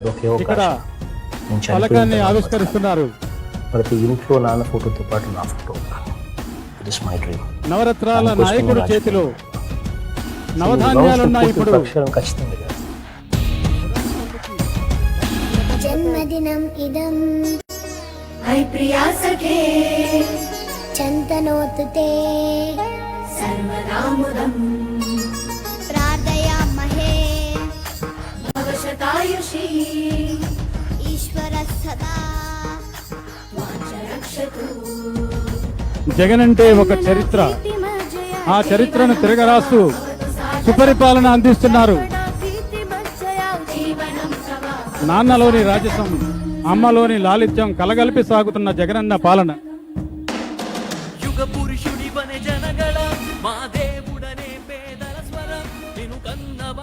ఇక్కడ ఫలకాన్ని ఆవిష్కరిస్తున్నారు. ప్రతి ఇంట్లో నాన్న ఫోటోతో పాటు నా photo. It is my dream. నవరత్నాల నాయకుడు చేతిలో నవధాన్యాలున్నాయి. ఇప్పుడు అక్షరం ఖచ్చితంగా జన్మదినం ఇదం హై ప్రియా సఖే చంతనోతుతే సర్వనాముదం ప్రార్థయామహే భవశతాయుషీ ఈశ్వర సదా వాంఛరక్షతు. జగన్ అంటే ఒక చరిత్ర. ఆ చరిత్రను తిరగరాస్తూ సుపరిపాలన అందిస్తున్నారు. నాన్నలోని రాజసం, అమ్మలోని లాలిత్యం కలగలిపి సాగుతున్న జగనన్న పాలన. యుగ పురుషుడి వనే జనగళ మా దేవుడనే పేదల స్వర నిను కన్నవ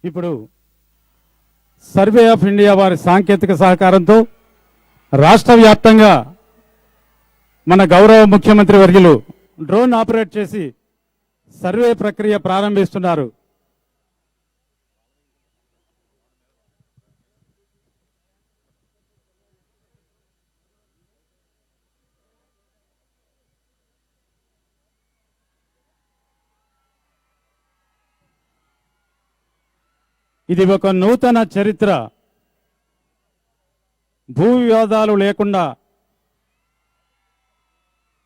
ఇప్పుడు సర్వే ఆఫ్ ఇండియా వారి సాంకేతిక సహకారంతో రాష్ట్ర వ్యాప్తంగా మన గౌరవ ముఖ్యమంత్రి వర్యులు డ్రోన్ ఆపరేట్ చేసి సర్వే ప్రక్రియ ప్రారంభిస్తున్నారు. ఇది ఒక నూతన చరిత్ర. భూ వివాదాలు లేకుండా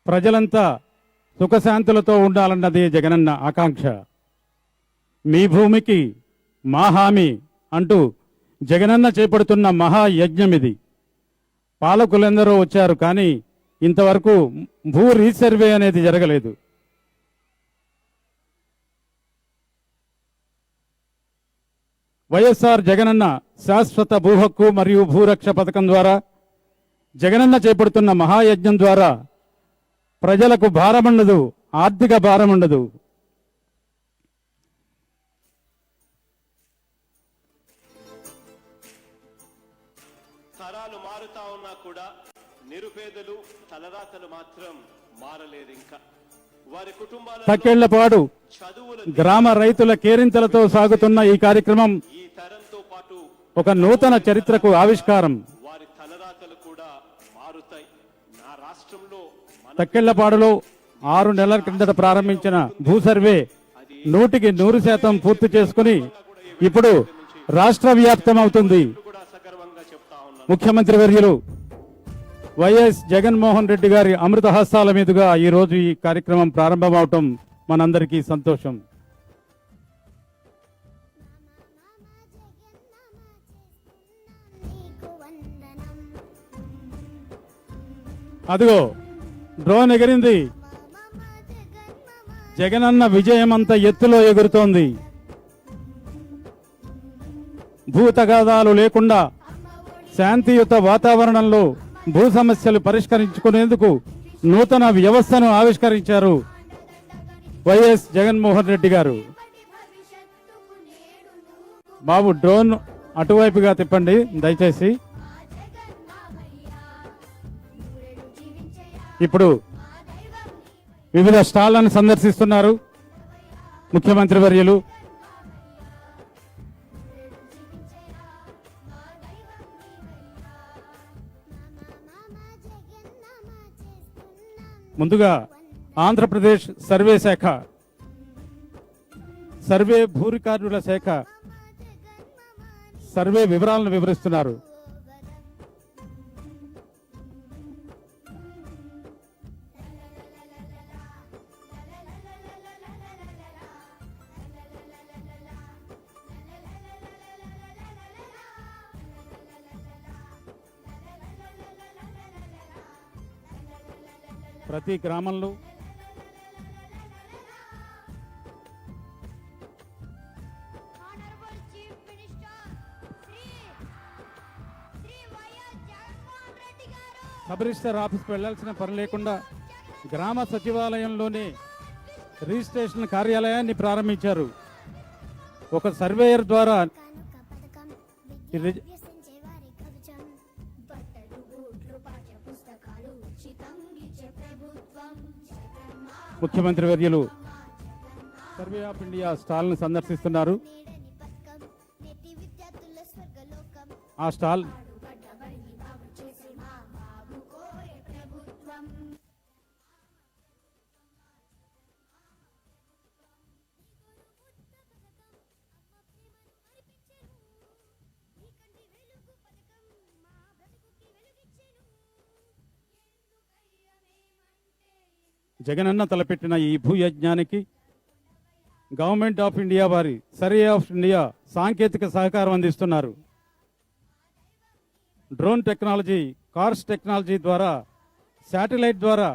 ప్రజలంతా సుఖశాంతులతో ఉండాలన్నది జగనన్న ఆకాంక్ష. మీ భూమికి మా హామీ అంటూ జగనన్న చేపడుతున్న మహాయజ్ఞం ఇది. పాలకులందరూ వచ్చారు, కానీ ఇంతవరకు భూ రీసర్వే అనేది జరగలేదు. వైఎస్ఆర్ జగనన్న శాశ్వత భూ హక్కు మరియు భూరక్ష పథకం ద్వారా జగనన్న చేపడుతున్న మహాయజ్ఞం ద్వారా ప్రజలకు భారముండదు, ఆర్థిక భారముండదు. తరాలు మారుతా ఉన్నా కూడా నిరుపేదలు తలరాతలు మాత్రం మారలేదు. ఇంకా వారి కుటుంబాల తక్కెళ్లపాడు చదువులు గ్రామ రైతుల కేరింతలతో సాగుతున్న ఈ కార్యక్రమం ఈ తరంతో పాటు ఒక నూతన చరిత్రకు ఆవిష్కారం. వారి తలరాతలు కూడా మారుతాయి. నా రాష్ట్రంలో తక్కెళ్లపాడులో 6 నెలల కిందట ప్రారంభించిన భూ సర్వే 100% పూర్తి చేసుకుని ఇప్పుడు రాష్ట్ర వ్యాప్తం అవుతుంది. కూడా సగర్వంగా చెప్తా ఉన్నాను. ముఖ్యమంత్రి వర్యులు వైఎస్ జగన్మోహన్ రెడ్డి గారి అమృత హస్తాల మీదుగా ఈ రోజు ఈ కార్యక్రమం ప్రారంభమవటం మనందరికీ సంతోషం. అదిగో డ్రోన్ ఎగిరింది. జగనన్న విజయం అంత ఎత్తులో ఎగురుతోంది. భూ తగాదాలు లేకుండా శాంతియుత వాతావరణంలో భూ సమస్యలు పరిష్కరించుకునేందుకు నూతన వ్యవస్థను ఆవిష్కరించారు వైఎస్ జగన్మోహన్ రెడ్డి గారు. బాబు డ్రోన్ అటువైపుగా తిప్పండి దయచేసి. ఇప్పుడు వివిధ స్టాళ్లను సందర్శిస్తున్నారు ముఖ్యమంత్రి వర్యులు. ముందుగా ఆంధ్రప్రదేశ్ సర్వే శాఖ, సర్వే భూ రికార్డుల శాఖ సర్వే వివరాలను వివరిస్తున్నారు. ప్రతి గ్రామంలో Honorable Chief Minister, Shri Y.S. Jagannath Reddy garu. Sub register ఆఫీస్కి వెళ్లాల్సిన పని లేకుండా గ్రామ సచివాలయంలోనే రిజిస్ట్రేషన్ కార్యాలయాన్ని ప్రారంభించారు. ఒక సర్వేయర్ ద్వారా ఈ రిజి- ముఖ్యమంత్రి వర్యులు సర్వే ఆఫ్ ఇండియా స్టాల్ను సందర్శిస్తున్నారు. ఆ స్టాల్ జగనన్న తలపెట్టిన ఈ భూయజ్ఞానికి గవర్నమెంట్ ఆఫ్ ఇండియా వారి సర్వే ఆఫ్ ఇండియా సాంకేతిక సహకారం అందిస్తున్నారు. డ్రోన్ టెక్నాలజీ, కార్స్ టెక్నాలజీ ద్వారా శాటిలైట్ ద్వారా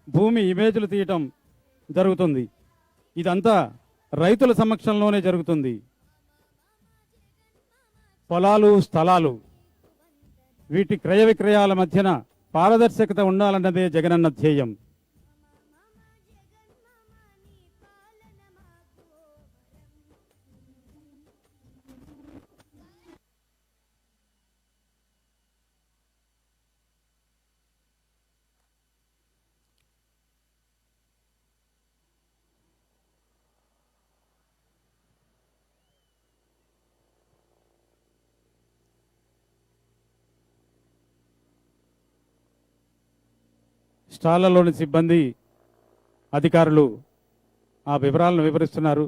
భూమి ఇమేజ్లు తీయటం జరుగుతుంది. ఇదంతా రైతుల సమక్షంలోనే జరుగుతుంది. పొలాలు, స్థలాలు వీటి క్రయ విక్రయాల మధ్యన పారదర్శకత ఉండాలన్నదే జగనన్న ధ్యేయం. స్టాళ్లలోని సిబ్బంది అధికారులు ఆ వివరాలను వివరిస్తున్నారు.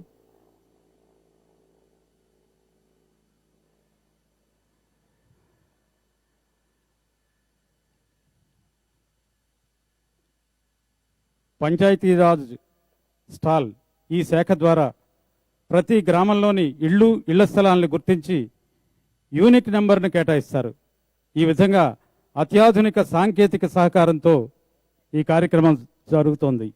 పంచాయతీరాజ్ స్టాల్ ఈ శాఖ ద్వారా ప్రతి గ్రామంలోని ఇళ్ల స్థలాలను గుర్తించి యూనిక్ నెంబర్ను కేటాయిస్తారు. ఈ విధంగా అత్యాధునిక సాంకేతిక సహకారంతో ఈ కార్యక్రమం జరుగుతోంది.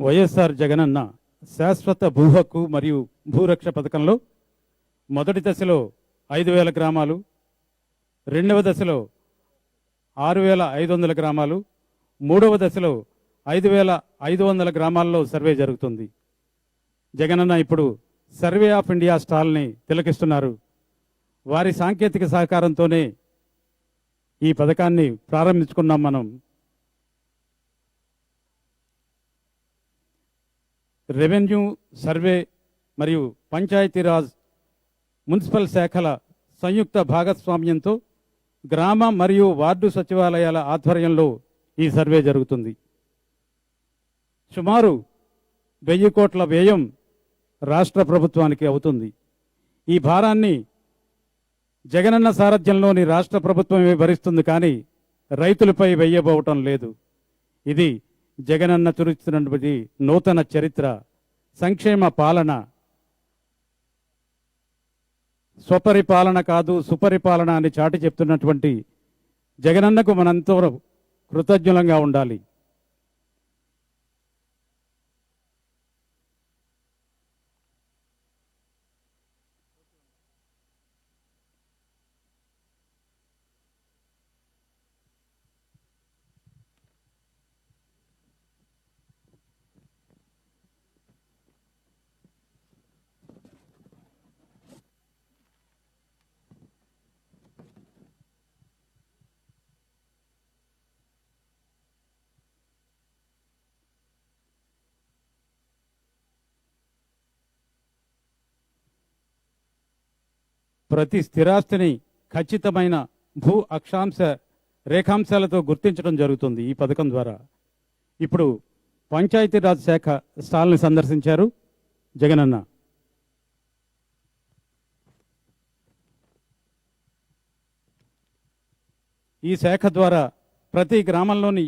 వైఎస్ఆర్ జగనన్న శాశ్వత భూ హక్కు మరియు భూరక్ష పథకంలో మొదటి దశలో 5,000 గ్రామాలు, రెండవ దశలో 6,500 గ్రామాలు, మూడవ దశలో 5,500 గ్రామాల్లో సర్వే జరుగుతుంది. జగనన్న ఇప్పుడు సర్వే ఆఫ్ ఇండియా స్టాల్ని తిలకిస్తున్నారు. వారి సాంకేతిక సహకారంతోనే ఈ పథకాన్ని ప్రారంభించుకున్నాం మనం. రెవెన్యూ, సర్వే మరియు పంచాయతీరాజ్ మున్సిపల్ శాఖల సంయుక్త భాగస్వామ్యంతో గ్రామ మరియు వార్డు సచివాలయాల ఆధ్వర్యంలో ఈ సర్వే జరుగుతుంది. సుమారు 1,000 కోట్ల వ్యయం రాష్ట్ర ప్రభుత్వానికి అవుతుంది. ఈ భారాన్ని జగనన్న సారథ్యంలోని రాష్ట్ర ప్రభుత్వమే భరిస్తుంది, కానీ రైతులపై వెయ్యబోవటం లేదు. ఇది జగనన్న చూస్తున్నటువంటి నూతన చరిత్ర, సంక్షేమ పాలన, స్వపరిపాలన కాదు సుపరిపాలన అని చాటి చెప్తున్నటువంటి జగనన్నకు మనంతో కృతజ్ఞులంగా ఉండాలి. ప్రతి స్థిరాస్తిని ఖచ్చితమైన భూ అక్షాంశ రేఖాంశాలతో గుర్తించడం జరుగుతుంది ఈ పథకం ద్వారా. ఇప్పుడు పంచాయతీరాజ్ శాఖ స్టాల్ని సందర్శించారు జగనన్న. ఈ శాఖ ద్వారా ప్రతి గ్రామంలోని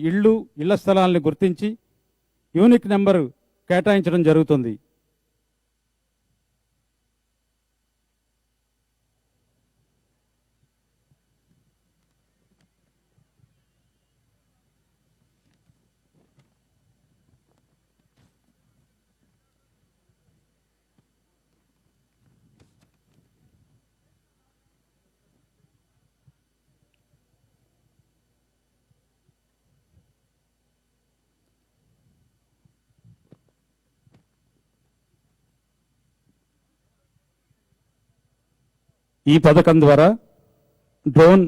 ఇళ్ల స్థలాలను గుర్తించి యూనిక్ నెంబరు కేటాయించడం జరుగుతుంది. ఈ పథకం ద్వారా డ్రోన్,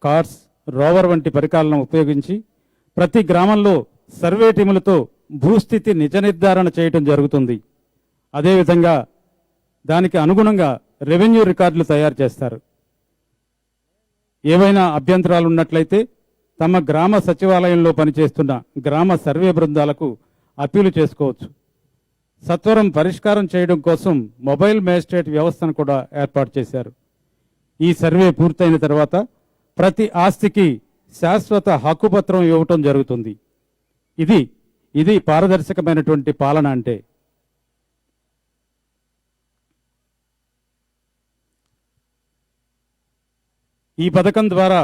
కార్స్, రోవర్ వంటి పరికరాలను ఉపయోగించి ప్రతి గ్రామంలో సర్వే టీములతో భూస్థితి నిజ నిర్ధారణ చేయటం జరుగుతుంది. అదేవిధంగా దానికి అనుగుణంగా రెవెన్యూ రికార్డులు తయారు చేస్తారు. ఏవైనా అభ్యంతరాలు ఉన్నట్లయితే తమ గ్రామ సచివాలయంలో పనిచేస్తున్న గ్రామ సర్వే బృందాలకు అప్పీలు చేసుకోవచ్చు. సత్వరం పరిష్కారం చేయడం కోసం మొబైల్ మేజిస్ట్రేట్ వ్యవస్థను కూడా ఏర్పాటు చేశారు. ఈ సర్వే పూర్తయిన తర్వాత ప్రతి ఆస్తికి శాశ్వత హక్కుపత్రం ఇవ్వటం జరుగుతుంది. ఇది పారదర్శకమైనటువంటి పాలన అంటే. ఈ పథకం ద్వారా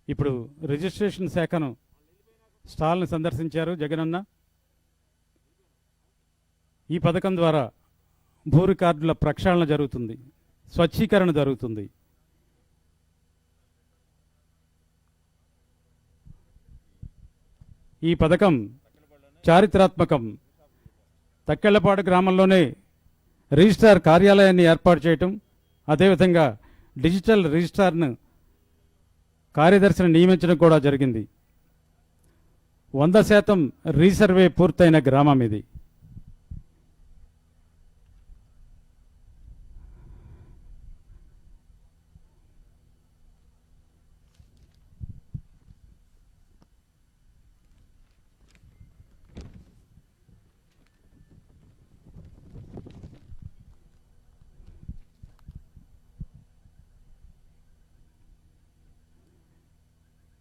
ఇప్పుడు రిజిస్ట్రేషన్ శాఖను స్టాల్ని సందర్శించారు జగనన్న. ఈ పథకం ద్వారా భూ రికార్డుల ప్రక్షాళన జరుగుతుంది, స్వచ్ఛీకరణ జరుగుతుంది. ఈ పథకం చారిత్రాత్మకం. తక్కెళ్లపాడు గ్రామంలోనే రిజిస్ట్రార్ కార్యాలయాన్ని ఏర్పాటు చేయటం, అదేవిధంగా డిజిటల్ రిజిస్ట్రార్ను కార్యదర్శిని నియమించడం కూడా జరిగింది. 100% రీసర్వే పూర్తయిన గ్రామం ఇది.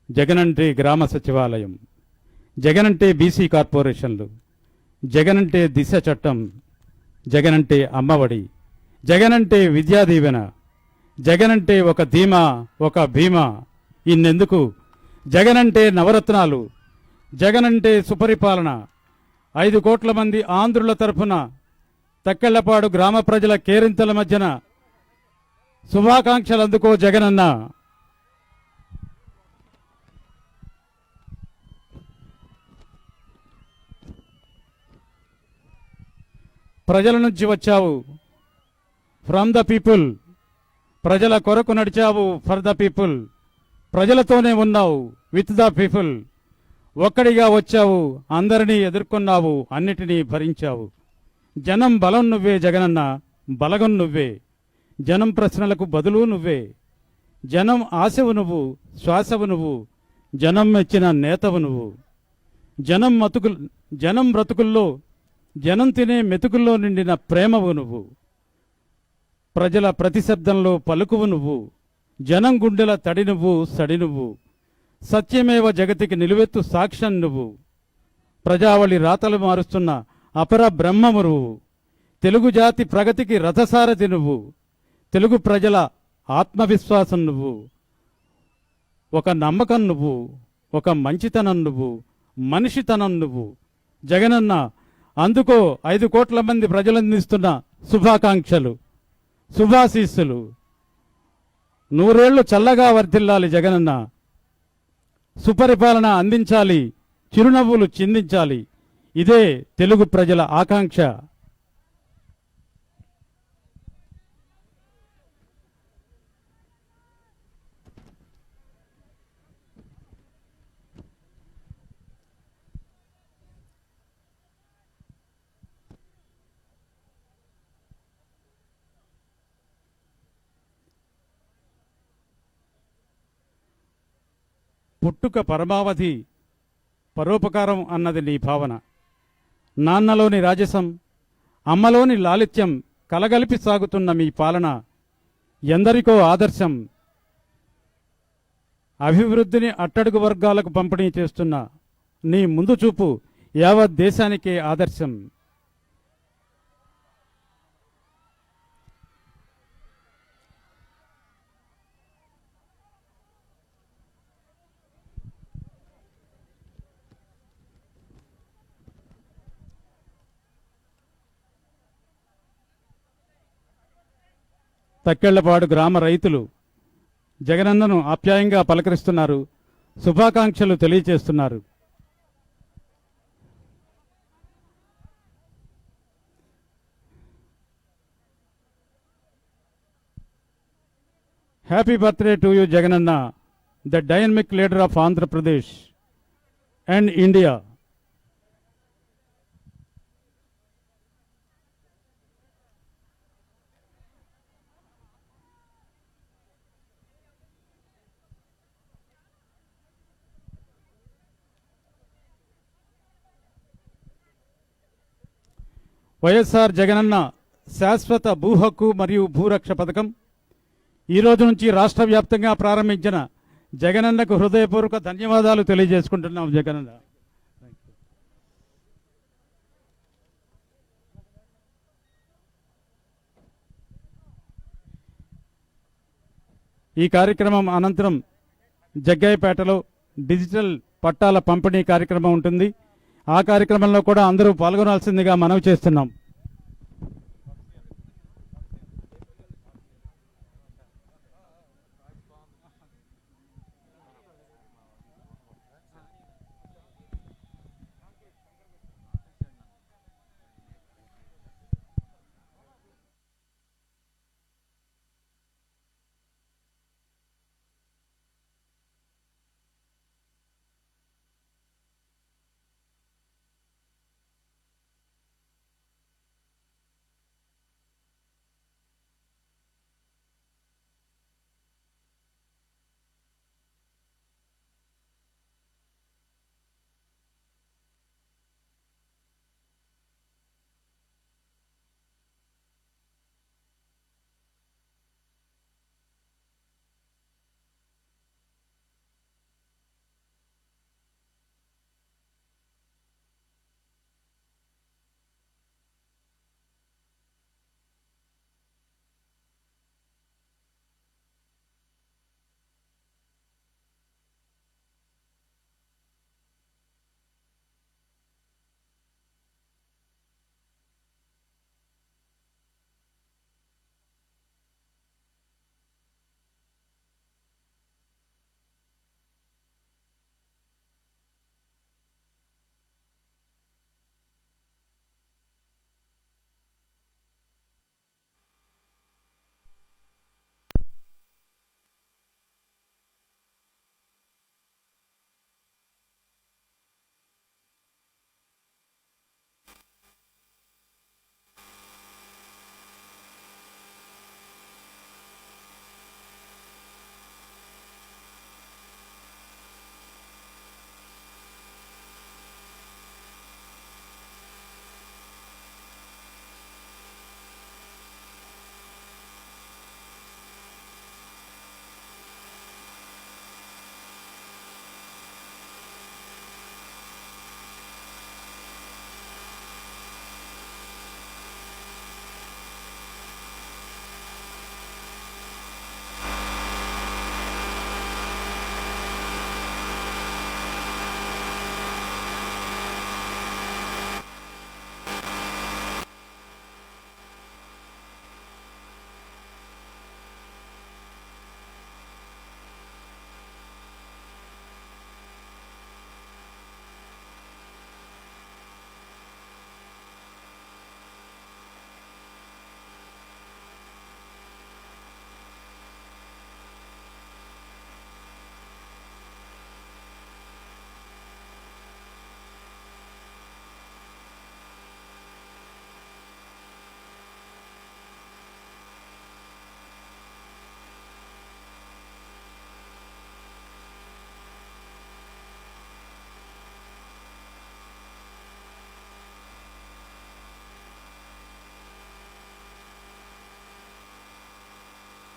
జగనంటే గ్రామ సచివాలయం, జగనంటే బీసీ కార్పొరేషన్లు, జగనంటే దిశ చట్టం, జగనంటే అమ్మఒడి, జగనంటే విద్యా దీవెన, జగనంటే ఒక ధీమా ఒక భీమా. ఇన్నెందుకు? జగనంటే నవరత్నాలు, జగనంటే సుపరిపాలన. 5 కోట్ల మంది ఆంధ్రుల తరఫున తక్కెళ్లపాడు గ్రామ ప్రజల కేరింతల మధ్యన శుభాకాంక్షలు అందుకో జగనన్న. ప్రజల నుంచి వచ్చావు, ఫ్రమ్ ద పీపుల్. ప్రజల కొరకు నడిచావు, ఫర్ ద పీపుల్. ప్రజలతోనే ఉన్నావు, విత్ ద పీపుల్. ఒక్కడిగా వచ్చావు, అందరినీ ఎదుర్కొన్నావు, అన్నిటినీ భరించావు. జనం బలం నువ్వే జగనన్న, బలగం నువ్వే. జనం ప్రశ్నలకు బదులు నువ్వే. జనం ఆశవు నువ్వు, శ్వాసవు నువ్వు. జనం మెచ్చిన నేతవు నువ్వు. జనం బ్రతుకుల్లో, జనం తినే మెతుకుల్లో నిండిన ప్రేమవు నువ్వు. ప్రజల ప్రతిశబ్దంలో పలుకువు నువ్వు. జనం గుండెల తడి నువ్వు, సడి నువ్వు. సత్యమేవ జగతికి నిలువెత్తు సాక్ష్యం నువ్వు. ప్రజావళి రాతలు మారుస్తున్న అపర బ్రహ్మము నువ్వు. తెలుగు జాతి ప్రగతికి రథసారథి నువ్వు. తెలుగు ప్రజల ఆత్మవిశ్వాసం నువ్వు. ఒక నమ్మకం నువ్వు, ఒక మంచితనం నువ్వు, మనిషితనం నువ్వు. జగనన్న అందుకో 5 కోట్ల మంది ప్రజలందిస్తున్న శుభాకాంక్షలు, శుభాశీస్సులు. 100 ఏళ్లు చల్లగా వర్ధిల్లాలి జగనన్న. సుపరిపాలన అందించాలి, చిరునవ్వులు చిందించాలి. ఇదే తెలుగు ప్రజల ఆకాంక్ష. పుట్టుక పరమావధి, పరోపకారం అన్నది నీ భావన. నాన్నలోని రాజసం, అమ్మలోని లాలిత్యం కలగలిపి సాగుతున్న మీ పాలన ఎందరికో ఆదర్శం. అభివృద్ధిని అట్టడుగు వర్గాలకు పంపిణీ చేస్తున్న నీ ముందు చూపు యావత్ దేశానికే ఆదర్శం. తక్కెళ్లపాడు గ్రామ రైతులు జగనన్నను ఆప్యాయంగా పలకరిస్తున్నారు, శుభాకాంక్షలు తెలియజేస్తున్నారు. Happy birthday to you Jagananna, the dynamic leader of Andhra Pradesh and India. YSR Jagananna శాశ్వత భూ హక్కు మరియు భూరక్ష పథకం ఈ రోజు నుంచి రాష్ట్ర వ్యాప్తంగా ప్రారంభించిన జగనన్నకు హృదయపూర్వక ధన్యవాదాలు తెలియజేసుకుంటున్నాం. జగనన్న ఈ కార్యక్రమం అనంతరం జగ్గయ్యపేటలో డిజిటల్ పట్టాల పంపిణీ కార్యక్రమం ఉంటుంది. ఆ కార్యక్రమంలో కూడా అందరూ పాల్గొనాల్సిందిగా మనవి చేస్తున్నాం.